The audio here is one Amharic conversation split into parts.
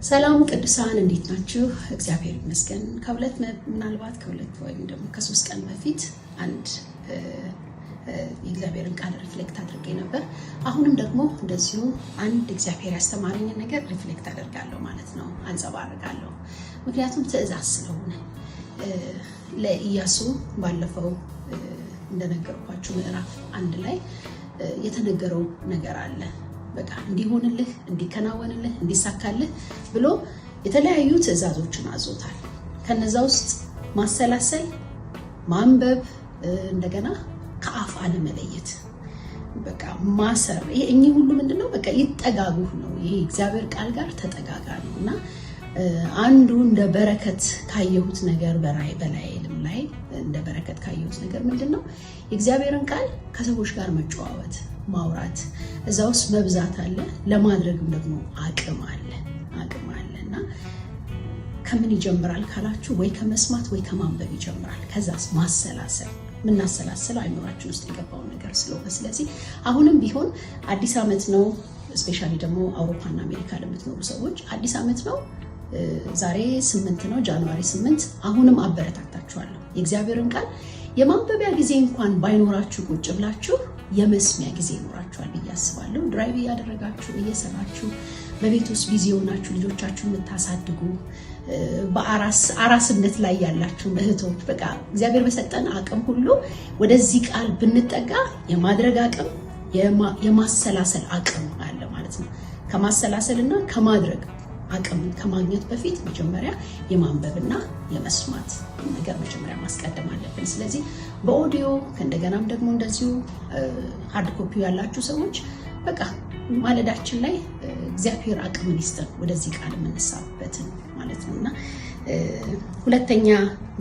ሰላም ቅዱሳን እንዴት ናችሁ? እግዚአብሔር ይመስገን። ምናልባት ከሁለት ወይም ደግሞ ከ3 ቀን በፊት አንድ የእግዚአብሔርን ቃል ሪፍሌክት አድርጌ ነበር። አሁንም ደግሞ እንደዚሁ አንድ እግዚአብሔር ያስተማረኝን ነገር ሪፍሌክት አደርጋለሁ ማለት ነው፣ አንጸባርቃለሁ። ምክንያቱም ትእዛዝ ስለሆነ ለኢያሱ ባለፈው እንደነገርኳችሁ ምዕራፍ 1 ላይ የተነገረው ነገር አለ። በቃ እንዲሆንልህ፣ እንዲከናወንልህ፣ እንዲሳካልህ ብሎ የተለያዩ ትእዛዞችን አዞታል። ከነዛ ውስጥ ማሰላሰል፣ ማንበብ፣ እንደገና ከአፍ አለመለየት፣ በቃ ማሰር። ይሄ እኚህ ሁሉ ምንድነው? በቃ ይጠጋጉህ ነው። ይሄ እግዚአብሔር ቃል ጋር ተጠጋጋ ነውና አንዱ እንደ በረከት ካየሁት ነገር በላይልም ላይ እንደ በረከት ካየሁት ነገር ምንድነው? የእግዚአብሔርን ቃል ከሰዎች ጋር መጨዋወት፣ ማውራት፣ እዛ ውስጥ መብዛት አለ። ለማድረግም ደግሞ አቅም አለና ከምን ይጀምራል ካላችሁ ወይ ከመስማት ወይ ከማንበብ ይጀምራል። ከዛስ ማሰላሰል። ምናሰላሰለው አይምሯችን ውስጥ የገባው ነገር ስለሆነ ስለዚህ አሁንም ቢሆን አዲስ ዓመት ነው። ስፔሻሊ ደግሞ አውሮፓና አሜሪካ ለምትኖሩ ሰዎች አዲስ ዓመት ነው። ዛሬ 8 ነው፣ ጃንዋሪ 8። አሁንም አበረታታችኋለሁ። የእግዚአብሔርን ቃል የማንበቢያ ጊዜ እንኳን ባይኖራችሁ ቁጭ ብላችሁ የመስሚያ ጊዜ ይኖራችኋል ብዬ አስባለሁ። ድራይቭ እያደረጋችሁ እየሰራችሁ በቤት ውስጥ ቢዚ ሆናችሁ ልጆቻችሁን የምታሳድጉ በአራስነት ላይ ያላችሁ እህቶች በቃ እግዚአብሔር በሰጠን አቅም ሁሉ ወደዚህ ቃል ብንጠጋ የማድረግ አቅም የማሰላሰል አቅም አለ ማለት ነው። ከማሰላሰልና ከማድረግ አቅም ከማግኘት በፊት መጀመሪያ የማንበብና የመስማት ነገር መጀመሪያ ማስቀደም አለብን። ስለዚህ በኦዲዮ ከእንደገናም ደግሞ እንደዚሁ ሃርድ ኮፒ ያላችሁ ሰዎች በቃ ማለዳችን ላይ እግዚአብሔር አቅምን ይስጠን ወደዚህ ቃል የምንሳብበትን ማለት ነውና ሁለተኛ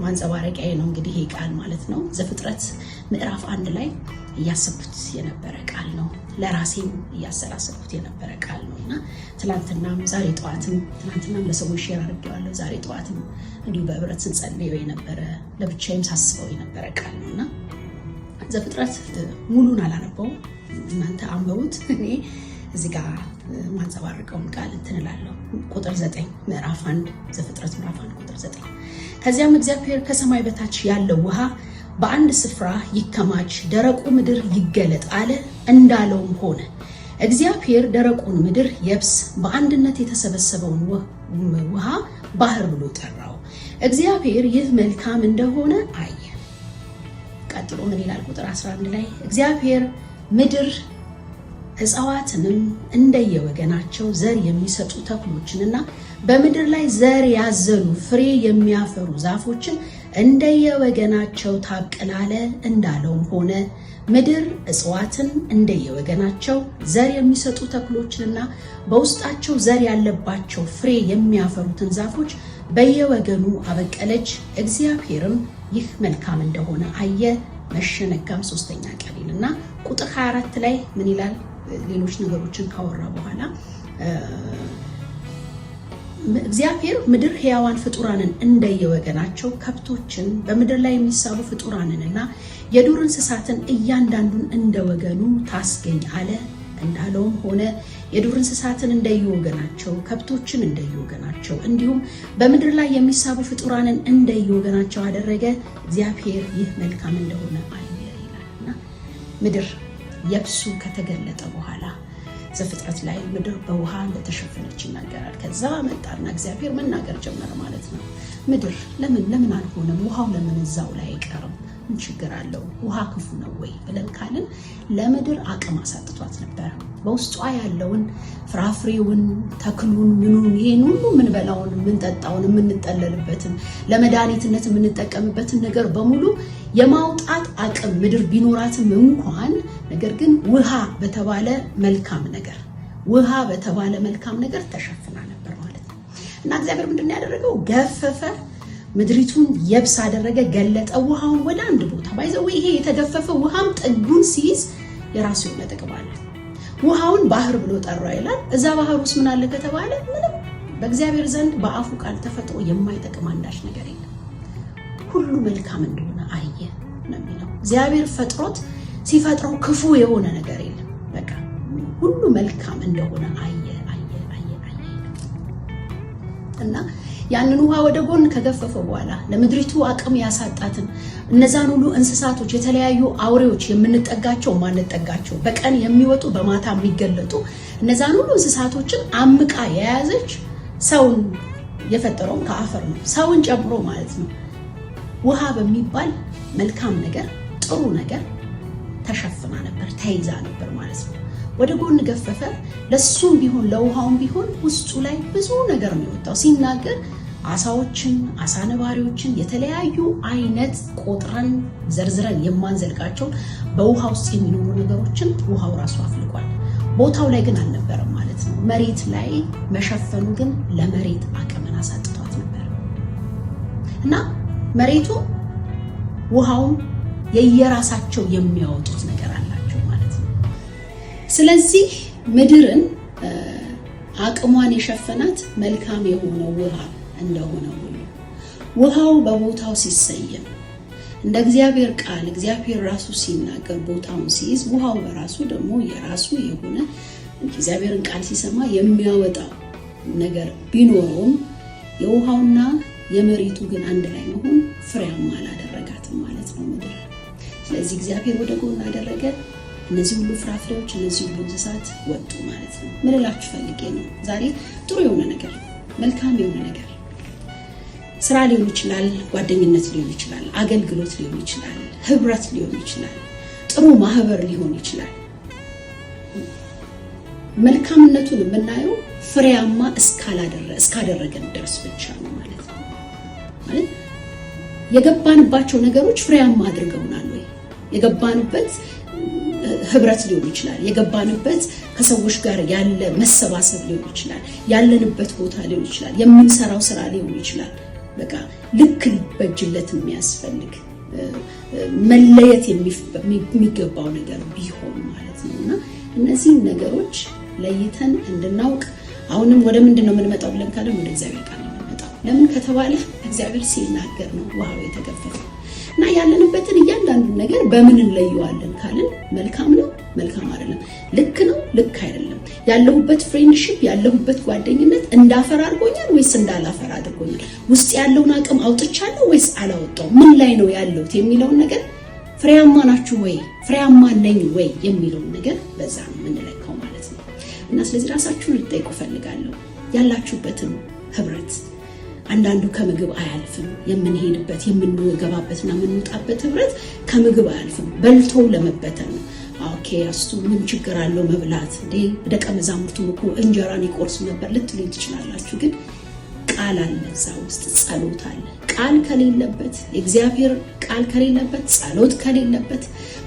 ማንጸባረቂያ ነው እንግዲህ ይሄ ቃል ማለት ነው። ዘፍጥረት ምዕራፍ 1 ላይ እያሰብኩት የነበረ ቃል ነው። ለራሴም እያሰላሰልኩት የነበረ ቃል ነውና ትናንትናም ለሰዎች ሼር አድርጌዋለሁ። ዛሬ ጠዋትም እንዲሁ በህብረት ስንጸልየው የነበረ ለብቻዬም ሳስበው የነበረ ቃል ነውና ዘፍጥረት ሙሉን አላነበውም፣ እናንተ አንበቡት። እኔ እዚህ ጋር ማንጸባረቀውን ቃል እንትንላለሁ። ቁጥር 9 ምዕራፍ 1 ዘፍጥረት ምዕራፍ 1 ቁጥር 9 ከዚያም እግዚአብሔር ከሰማይ በታች ያለው ውሃ በአንድ ስፍራ ይከማች፣ ደረቁ ምድር ይገለጥ አለ፣ እንዳለውም ሆነ። እግዚአብሔር ደረቁን ምድር የብስ፣ በአንድነት የተሰበሰበውን ውሃ ባህር ብሎ ጠራው። እግዚአብሔር ይህ መልካም እንደሆነ አየ። ቀጥሎ ምን ይላል? ቁጥር 11 ላይ እግዚአብሔር ምድር እጽዋትንም እንደየወገናቸው ዘር የሚሰጡ ተክሎችንና በምድር ላይ ዘር ያዘሉ ፍሬ የሚያፈሩ ዛፎችን እንደየወገናቸው ታብቅል አለ፣ እንዳለውም ሆነ። ምድር እጽዋትን እንደየወገናቸው ዘር የሚሰጡ ተክሎችንና በውስጣቸው ዘር ያለባቸው ፍሬ የሚያፈሩትን ዛፎች በየወገኑ አበቀለች። እግዚአብሔርም ይህ መልካም እንደሆነ አየ። መሸነጋም 3ኛ ቀን ይልና ቁጥር 24 ላይ ምን ይላል? ሌሎች ነገሮችን ካወራ በኋላ እግዚአብሔር ምድር ሕያዋን ፍጡራንን እንደየወገናቸው ከብቶችን፣ በምድር ላይ የሚሳቡ ፍጡራንንና የዱር እንስሳትን እያንዳንዱን እንደወገኑ ታስገኝ አለ፣ እንዳለውም ሆነ። የዱር እንስሳትን እንደየወገናቸው፣ ከብቶችን እንደየወገናቸው፣ እንዲሁም በምድር ላይ የሚሳቡ ፍጡራንን እንደየወገናቸው አደረገ። እግዚአብሔር ይህ መልካም እንደሆነ አየ ይላልና ምድር የብሱ ከተገለጠ በኋላ ዘፍጥረት ላይ ምድር በውሃ እንደተሸፈነች ይናገራል። ከዛ መጣና እግዚአብሔር መናገር ጀመረ ማለት ነው። ምድር ለምን አልሆነም? ውሃው ለምን እዛው ላይ አይቀርም? ምን ችግር አለው? ውሃ ክፉ ነው ወይ ብለን ካልን ለምድር አቅም አሳጥቷት ነበር። በውስጧ ያለውን ፍራፍሬውን፣ ተክሉን፣ ይሄን ሁሉ የምንበላውን፣ የምንጠጣውን፣ የምንጠለልበትን ለመድኃኒትነት የምንጠቀምበትን ነገር በሙሉ የማውጣት አቅም ምድር ቢኖራትም እንኳን ነገር ግን ውሃ በተባለ መልካም ነገር ተሸፍና ነበር ማለት ነው። እና እግዚአብሔር ምንድነው ያደረገው? ገፈፈ፣ ምድሪቱን የብስ አደረገ፣ ገለጠ ውሃውን ወደ አንድ ቦታ። ባይዘው ይሄ የተገፈፈ ውሃም ጥጉን ሲይዝ የራሱ የሆነ ጥቅም አለ። ውሃውን ባህር ብሎ ጠራው ይላል። እዛ ባህር ውስጥ ምን አለ ከተባለ ምንም በእግዚአብሔር ዘንድ በአፉ ቃል ተፈጥሮ የማይጠቅም አንዳች ነገር የለም። ሁሉ መልካም እንደሆነ አየ ነው የሚለው። እግዚአብሔር ሲፈጥረው ክፉ የሆነ ነገር የለም። በቃ ሁሉ መልካም እንደሆነ አየ። እና ያንን ውሃ ወደ ጎን ከገፈፈ በኋላ ለምድሪቱ አቅም ያሳጣትን እነዛን ሁሉ እንስሳቶች የተለያዩ አውሬዎች የምንጠጋቸው ማንጠጋቸው በቀን የሚወጡ በማታ የሚገለጡ እነዛን ሁሉ እንስሳቶችን አምቃ የያዘች ሰውን የፈጠረው ከአፈር ነው ሰውን ጨምሮ ማለት ነው ውሃ በሚባል መልካም ነገር ጥሩ ነገር ተሸፍና ነበር ተይዛ ነበር ማለት ነው ወደ ጎን ገፈፈ ለሱም ቢሆን ለውሃውም ቢሆን ውስጡ ላይ ብዙ ነገር ነው የወጣው ሲናገር አሳዎችን አሳነባሪዎችን የተለያዩ አይነት ቆጥረን ዘርዝረን የማንዘልቃቸው በውሃ ውስጥ የሚኖሩ ነገሮችን ውሃው ራሱ አፍልቋል ቦታው ላይ ግን አልነበረም ማለት ነው መሬት ላይ መሸፈኑ ግን ለመሬት አቅምን አሳጥቷት ነበር እና መሬቱ ውሃው የየራሳቸው የሚያወጡት ነገር አላቸው ማለት ነው ስለዚህ ምድርን አቅሟን የሸፈናት መልካም የሆነው ውሃ እንደሆነ ሁሉ ውሃው በቦታው ሲሰየም እንደ እግዚአብሔር ቃል እግዚአብሔር ራሱ ሲናገር ቦታውን ሲይዝ ውሃው በራሱ ደግሞ የራሱ የሆነ እግዚአብሔርን ቃል ሲሰማ የሚያወጣው ነገር ቢኖርም የውሃውና የመሬቱ ግን አንድ ላይ መሆን ፍሬያማ አላደረጋትም ማለት ነው ምድር ስለዚህ እግዚአብሔር ወደ ጎን አደረገ እነዚህ ሁሉ ፍራፍሬዎች እነዚህ ሁሉ እንስሳት ወጡ ማለት ነው ምን እላችሁ ፈልጌ ነው ዛሬ ጥሩ የሆነ ነገር መልካም የሆነ ነገር ስራ ሊሆን ይችላል ጓደኝነት ሊሆን ይችላል አገልግሎት ሊሆን ይችላል ህብረት ሊሆን ይችላል ጥሩ ማህበር ሊሆን ይችላል መልካምነቱን የምናየው ፍሬያማ እስካደረገን ድረስ ብቻ ነው ማለት ነው ማለት የገባንባቸው ነገሮች ፍሬያማ አድርገውናል ወይ የገባንበት ህብረት ሊሆን ይችላል የገባንበት ከሰዎች ጋር ያለ መሰባሰብ ሊሆን ይችላል ያለንበት ቦታ ሊሆን ይችላል የምንሰራው ስራ ሊሆን ይችላል በቃ ልክ ሊበጅለት የሚያስፈልግ መለየት የሚገባው ነገር ቢሆን ማለት ነውና እነዚህ ነገሮች ለይተን እንድናውቅ አሁንም ወደ ምንድነው የምንመጣው ብለን ካለን ወደ እግዚአብሔር ቃል ነው የምንመጣው ለምን ከተባለ እግዚአብሔር ሲናገር ነው ውሃው የተገፈፈው እና ያለንበትን እያንዳንዱ ነገር በምን እንለየዋለን ካልን መልካም ነው መልካም አይደለም ልክ ነው ልክ አይደለም ያለሁበት ፍሬንድሺፕ ያለሁበት ጓደኝነት እንዳፈር አድርጎኛል ወይስ እንዳላፈር አድርጎኛል ውስጥ ያለውን አቅም አውጥቻለሁ ወይስ አላወጣው ምን ላይ ነው ያለሁት የሚለው ነገር ፍሬያማ ናችሁ ወይ ፍሬያማ ነኝ ወይ የሚለው ነገር በዛ ነው የምንለካው ማለት ነው እና ስለዚህ ራሳችሁን ልትጠይቁ ፈልጋለሁ ያላችሁበትን ህብረት አንዳንዱ ከምግብ አያልፍም የምንሄድበት የምንገባበትና የምንወጣበት ህብረት ከምግብ አያልፍም በልቶ ለመበተን ነው ኦኬ አስቱ ምን ችግር አለው መብላት እንዴ ደቀ መዛሙርቱ እኮ እንጀራን ይቆርሱ ነበር ልትሉ ትችላላችሁ ግን ቃል አለ እዛ ውስጥ ጸሎት አለ ቃል ከሌለበት የእግዚአብሔር ቃል ከሌለበት ጸሎት ከሌለበት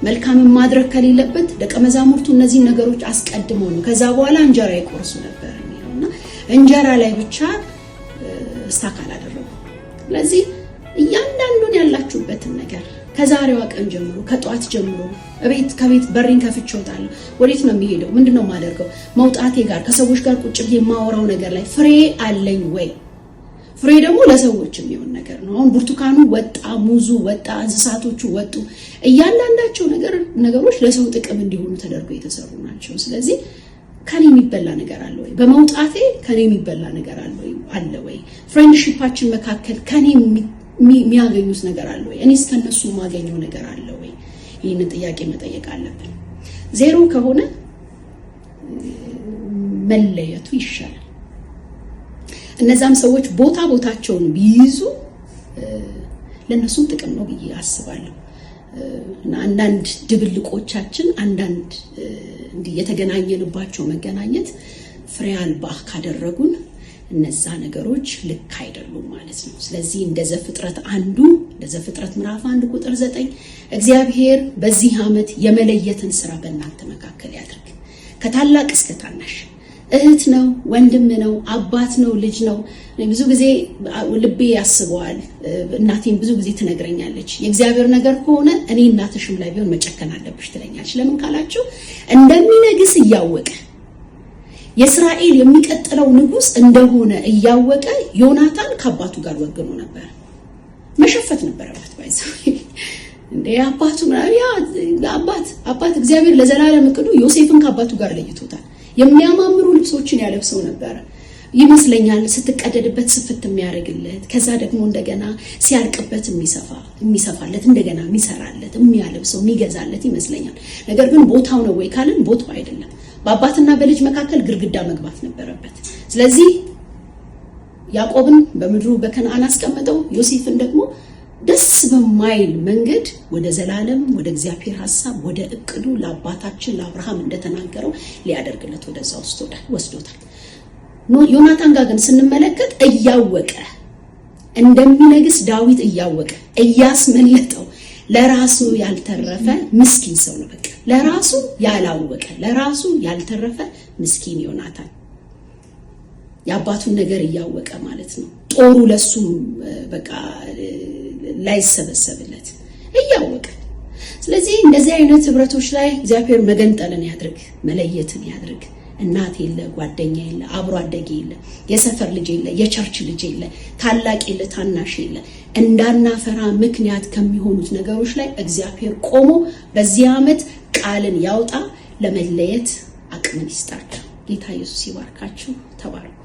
መልካም ማድረግ ከሌለበት ደቀ መዛሙርቱ እነዚህ ነገሮች አስቀድመው ነው ከዛ በኋላ እንጀራ ይቆርሱ ነበር የሚለውና እንጀራ ላይ ብቻ ስታካል አደረጉ ስለዚህ እያንዳንዱን ያላችሁበትን ነገር ከዛሬዋ ቀን ጀምሮ ከጧት ጀምሮ ከቤት በሪን ከፍቼ ወጣለሁ ወዴት ነው የሚሄደው ምንድነው ማደርገው መውጣቴ ጋር ከሰዎች ጋር ቁጭ ብዬ ማወራው ነገር ላይ ፍሬ አለኝ ወይ ፍሬ ደግሞ ለሰዎች የሚሆን ነገር ነው አሁን ብርቱካኑ ወጣ ሙዙ ወጣ እንስሳቶቹ ወጡ እያንዳንዳቸው ነገሮች ለሰው ጥቅም እንዲሆኑ ተደርገው የተሰሩ ናቸው ስለዚህ ከኔ የሚበላ ነገር አለ ወይ በመውጣቴ ከኔ የሚበላ ነገር አለ ወይ ፍሬንድሺፓችን መካከል ከኔ የሚያገኙት ነገር አለ ወይ እኔስ ከነሱ ማገኘው ነገር አለ ወይ ይሄንን ጥያቄ መጠየቅ አለብን ዜሮ ከሆነ መለየቱ ይሻላል እነዛም ሰዎች ቦታቸውን ቢይዙ ለነሱም ጥቅም ነው ብዬ አስባለሁ እና አንዳንድ ድብልቆቻችን አንዳንድ እንዲህ የተገናኘንባቸው መገናኘት ፍሬ አልባ ካደረጉን እነዛ ነገሮች ልክ አይደሉም ማለት ነው ስለዚህ እንደዘፍጥረት ምዕራፍ 1 ቁጥር 9 እግዚአብሔር በዚህ ዓመት የመለየትን ስራ በእናንተ መካከል ያድርግ ከታላቅ እስከ ታናሽ እህት ነው ወንድም ነው አባት ነው ልጅ ነው ብዙ ጊዜ ልቤ ያስበዋል እናቴም ብዙ ጊዜ ትነግረኛለች የእግዚአብሔር ነገር ከሆነ እኔ እናትሽም ላይ ቢሆን መጨከን አለብሽ ትለኛለች ለምን ካላችሁ እንደሚነግስ እያወቀ የእስራኤል የሚቀጥለው ንጉስ እንደሆነ እያወቀ ዮናታን ከአባቱ ጋር ወግኖ ነበር መሸፈት ነበረበት ባይዘው እንደ አባቱ አባት እግዚአብሔር ለዘላለም እቅዱ ዮሴፍን ከአባቱ ጋር ለይቶታል የሚያማምሩ ልብሶችን ያለብሰው ነበር ይመስለኛል ስትቀደድበት ስፍት የሚያደርግለት ከዛ ደግሞ እንደገና ሲያልቅበት የሚሰፋለት እንደገና የሚሰራለት የሚያለብሰው የሚገዛለት ይመስለኛል። ነገር ግን ቦታው ነው ወይ ካልን ቦታው አይደለም። በአባትና በልጅ መካከል ግርግዳ መግባት ነበረበት። ስለዚህ ያዕቆብን በምድሩ በከነዓን አስቀመጠው፣ ዮሴፍን ደግሞ ደስ በማይል መንገድ ወደ ዘላለም ወደ እግዚአብሔር ሐሳብ ወደ እቅዱ ለአባታችን ለአብርሃም እንደተናገረው ሊያደርግለት ወደዛ ወስዶታል። ዮናታን ጋር ግን ስንመለከት እያወቀ እንደሚነግስ ዳዊት እያወቀ እያስመለጠው ለራሱ ያልተረፈ ምስኪን ሰው ነው። በቃ ለራሱ ያላወቀ ለራሱ ያልተረፈ ምስኪን ዮናታን የአባቱን ነገር እያወቀ ማለት ነው። ጦሩ ለሱም በቃ ላይሰበሰብለት እያወቀ። ስለዚህ እንደዚህ አይነት ህብረቶች ላይ እግዚአብሔር መገንጠልን ያድርግ፣ መለየትን ያድርግ። እናት የለ፣ ጓደኛ የለ፣ አብሮ አደጌ የለ፣ የሰፈር ልጅ የለ፣ የቸርች ልጅ የለ፣ ታላቅ የለ፣ ታናሽ የለ። እንዳናፈራ ምክንያት ከሚሆኑት ነገሮች ላይ እግዚአብሔር ቆሞ በዚህ ዓመት ቃልን ያውጣ፣ ለመለየት አቅምን ይስጣችሁ። ጌታ ኢየሱስ ይባርካችሁ። ተባረኩ።